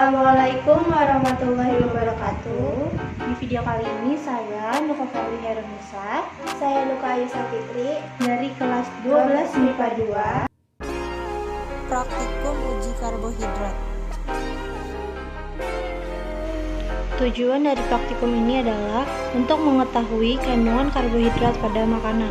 Assalamualaikum warahmatullahi wabarakatuh. Di video kali ini saya Nuka Febri Heronisa, Saya Nuka Ayusa Fitri dari kelas 12 MIPA 2. Praktikum uji karbohidrat. Tujuan dari praktikum ini adalah untuk mengetahui kandungan karbohidrat pada makanan.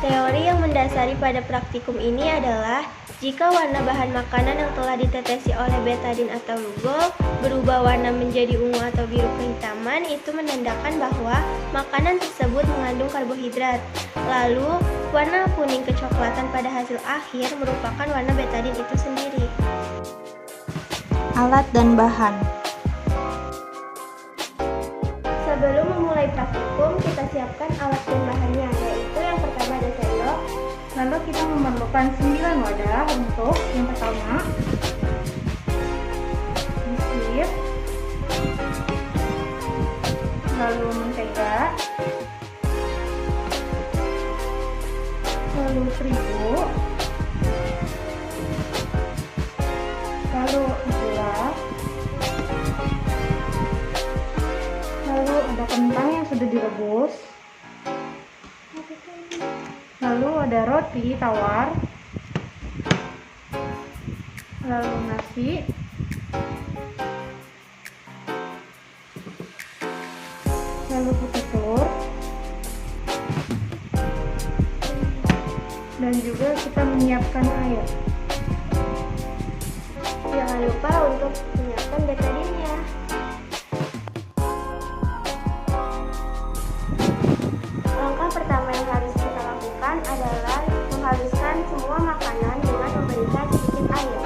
Teori yang mendasari pada praktikum ini adalah jika warna bahan makanan yang telah ditetesi oleh betadin atau lugol berubah warna menjadi ungu atau biru kehitaman, itu menandakan bahwa makanan tersebut mengandung karbohidrat. Lalu, warna kuning kecoklatan pada hasil akhir merupakan warna betadin itu sendiri. Alat dan bahan. Sebelum memulai praktikum, kita siapkan alat dan bahannya, yaitu yang pertama ada sendok. Lalu kita memerlukan 9 wadah untuk yang pertama biskuit, lalu mentega, lalu terigu, lalu gula, lalu ada kentang yang sudah direbus, lalu ada roti tawar, lalu nasi, lalu putih telur, dan juga kita menyiapkan air. Jangan lupa untuk menyiapkan betadinnya. Langkah pertama yang harus kita lakukan adalah menghaluskan semua makanan dengan memberikan sedikit air.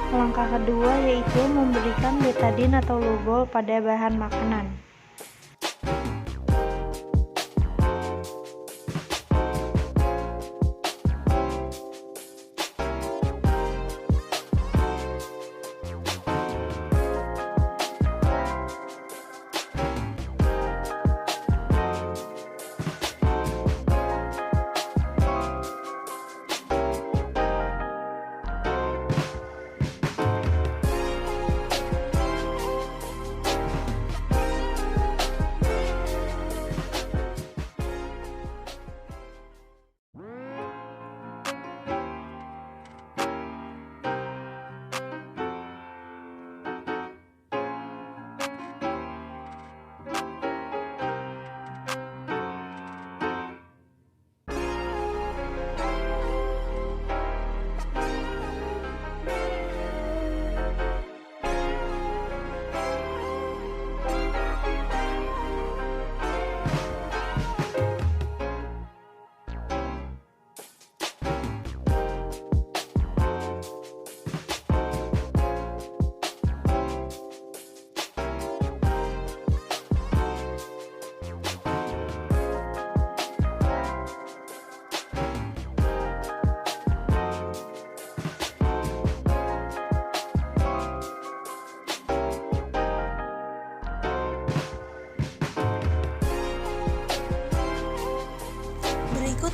Langkah kedua yaitu memberikan betadin atau lugol pada bahan makanan.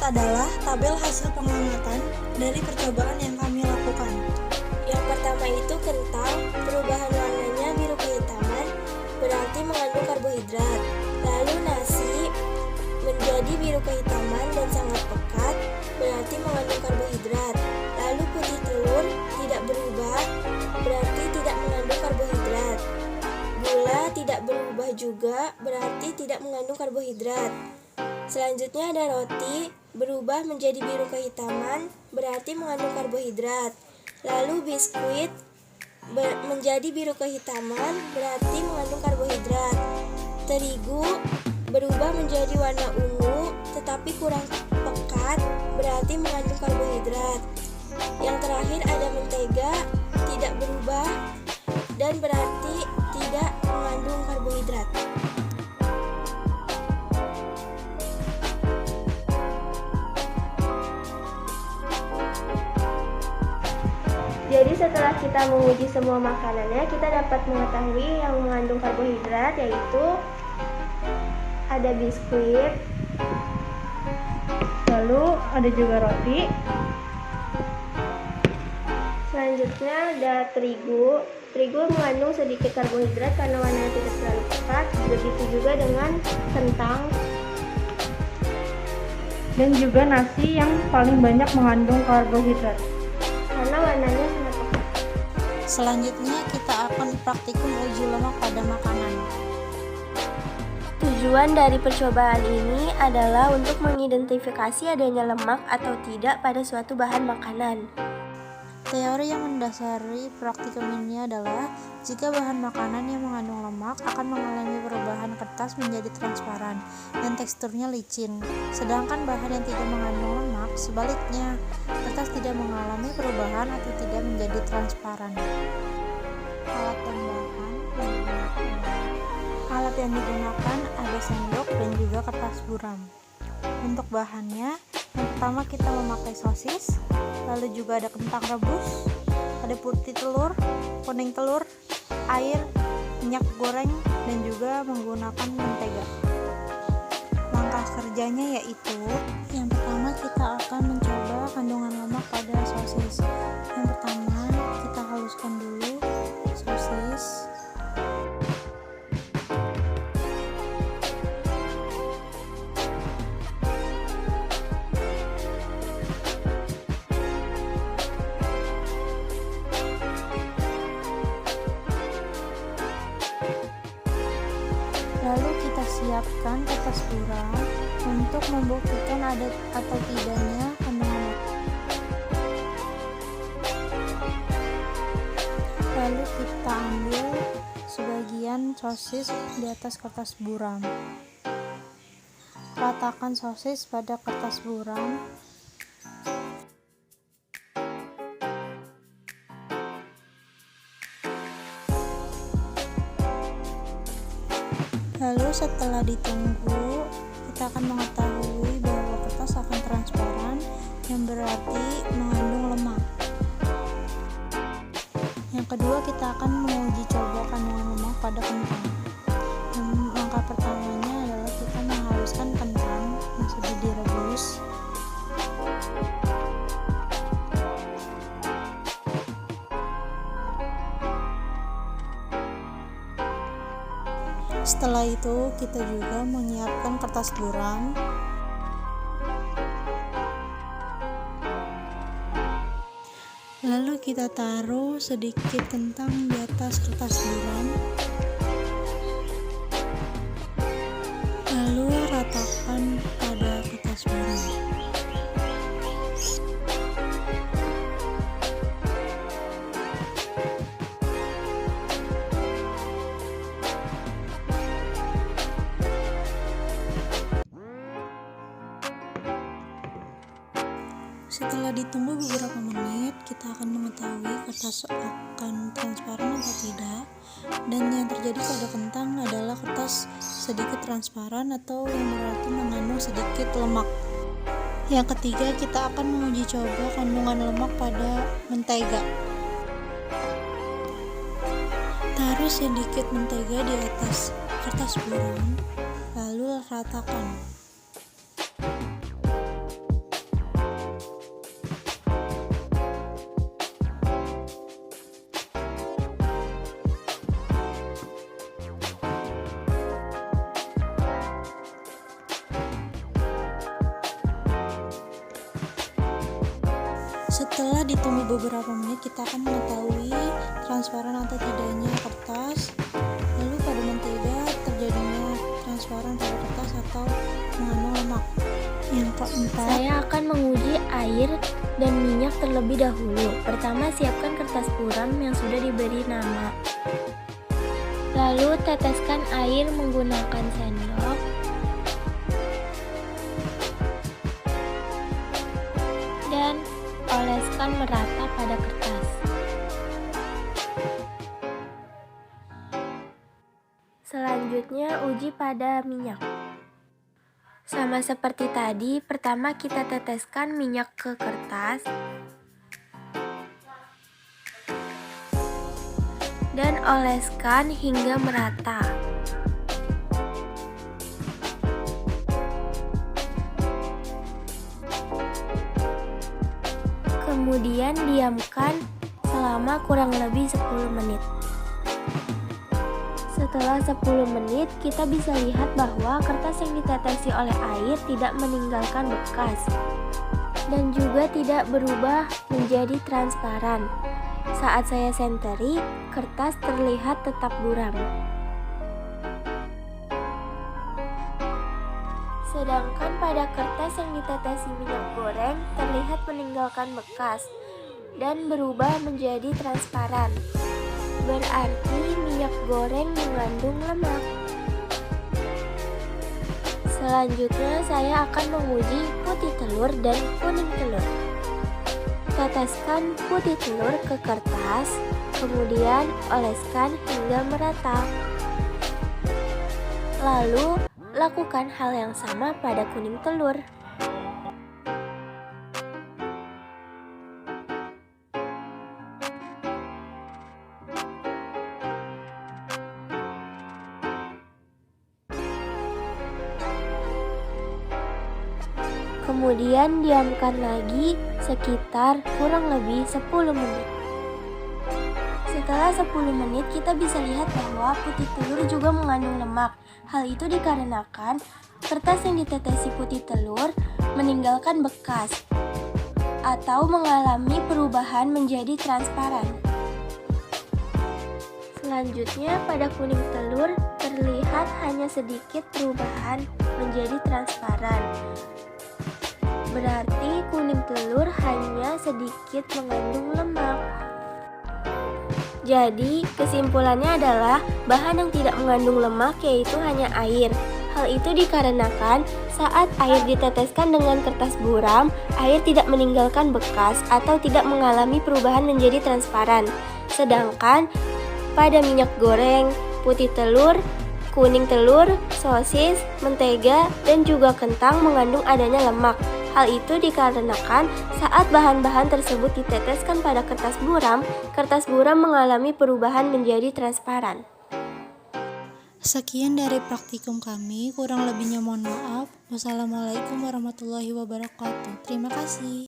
adalah tabel hasil pengamatan dari percobaan yang kami lakukan. Yang pertama itu kentang, perubahan warnanya biru kehitaman, berarti mengandung karbohidrat. Lalu nasi menjadi biru kehitaman dan sangat pekat, berarti mengandung karbohidrat. Lalu putih telur tidak berubah, berarti tidak mengandung karbohidrat. Gula tidak berubah juga, berarti tidak mengandung karbohidrat. Selanjutnya ada roti, berubah menjadi biru kehitaman, berarti mengandung karbohidrat. Lalu biskuit menjadi biru kehitaman, berarti mengandung karbohidrat. Terigu berubah menjadi warna ungu, tetapi kurang pekat, berarti mengandung karbohidrat. Yang terakhir ada mentega, tidak berubah, dan berarti tidak mengandung karbohidrat. Jadi setelah kita menguji semua makanannya, kita dapat mengetahui yang mengandung karbohidrat, yaitu ada biskuit, Lalu ada juga roti. selanjutnya ada terigu. Terigu mengandung sedikit karbohidrat karena warnanya tidak terlalu pekat. Begitu juga dengan kentang. Dan juga nasi yang paling banyak mengandung karbohidrat. Karena warnanya sangat pekat. Selanjutnya kita akan praktikum uji lemak pada makanan. Tujuan dari percobaan ini adalah untuk mengidentifikasi adanya lemak atau tidak pada suatu bahan makanan. Teori yang mendasari praktikum ini adalah jika bahan makanan yang mengandung lemak akan mengalami perubahan kertas menjadi transparan dan teksturnya licin, sedangkan bahan yang tidak mengandung lemak sebaliknya, kertas tidak mengalami perubahan atau tidak menjadi transparan. Alat yang digunakan ada sendok dan juga kertas buram. Untuk bahannya, yang pertama kita memakai sosis, lalu juga ada kentang rebus, ada putih telur, kuning telur, air, minyak goreng, dan juga menggunakan mentega. Langkah kerjanya yaitu, yang pertama kita akan mencoba kandungan lemak pada sosis. Yang pertama kita haluskan dulu sosis. Lalu kita siapkan kertas buram untuk membuktikan ada atau tidaknya kandungan lemak. Lalu kita ambil sebagian sosis di atas kertas buram. Ratakan sosis pada kertas buram. Lalu setelah ditunggu, kita akan mengetahui bahwa kertas akan transparan, yang berarti mengandung lemak. Yang kedua, kita akan menguji coba kandungan lemak pada kentang. Langkah pertamanya adalah kita menghaluskan kentang yang sudah direbus. Setelah itu kita juga menyiapkan kertas buram. Lalu kita taruh sedikit kentang di atas kertas buram. Lalu ratakan pada kertas buram. Setelah ditunggu beberapa menit, kita akan mengetahui kertas akan transparan atau tidak. Dan yang terjadi pada kentang adalah kertas sedikit transparan atau yang berarti mengandung sedikit lemak. Yang ketiga, kita akan menguji coba kandungan lemak pada mentega. Taruh sedikit mentega di atas kertas buram, lalu ratakan. Setelah ditunggu beberapa menit, kita akan mengetahui transparan atau tidaknya kertas. Lalu pada mentega terjadinya transparan pada kertas atau mengandung lemak. Yang keempat, Saya akan menguji air dan minyak terlebih dahulu. Pertama, siapkan kertas buram yang sudah diberi nama. Lalu teteskan air menggunakan sendok. Dan oleskan merata pada kertas. Selanjutnya, uji pada minyak. Sama seperti tadi, pertama kita teteskan minyak ke kertas dan oleskan hingga merata. Kemudian diamkan selama kurang lebih 10 menit. Setelah 10 menit, kita bisa lihat bahwa kertas yang ditetesi oleh air tidak meninggalkan bekas dan juga tidak berubah menjadi transparan. Saat saya senteri, kertas terlihat tetap buram. Sedangkan pada kertas yang ditetesi minyak goreng terlihat meninggalkan bekas dan berubah menjadi transparan. Berarti minyak goreng mengandung lemak. Selanjutnya saya akan menguji putih telur dan kuning telur. Teteskan putih telur ke kertas, kemudian oleskan hingga merata. Lalu lakukan hal yang sama pada kuning telur. Kemudian diamkan lagi sekitar kurang lebih 10 menit. Setelah 10 menit kita bisa lihat bahwa putih telur juga mengandung lemak. Hal itu dikarenakan kertas yang ditetesi putih telur meninggalkan bekas atau mengalami perubahan menjadi transparan. Selanjutnya pada kuning telur terlihat hanya sedikit perubahan menjadi transparan. Berarti kuning telur hanya sedikit mengandung lemak. Jadi kesimpulannya adalah bahan yang tidak mengandung lemak yaitu hanya air. Hal itu dikarenakan saat air diteteskan dengan kertas buram, air tidak meninggalkan bekas atau tidak mengalami perubahan menjadi transparan. Sedangkan pada minyak goreng, putih telur, kuning telur, sosis, mentega, dan juga kentang mengandung adanya lemak. Hal itu dikarenakan saat bahan-bahan tersebut diteteskan pada kertas buram mengalami perubahan menjadi transparan. sekian dari praktikum kami, kurang lebihnya mohon maaf. Wassalamualaikum warahmatullahi wabarakatuh. Terima kasih.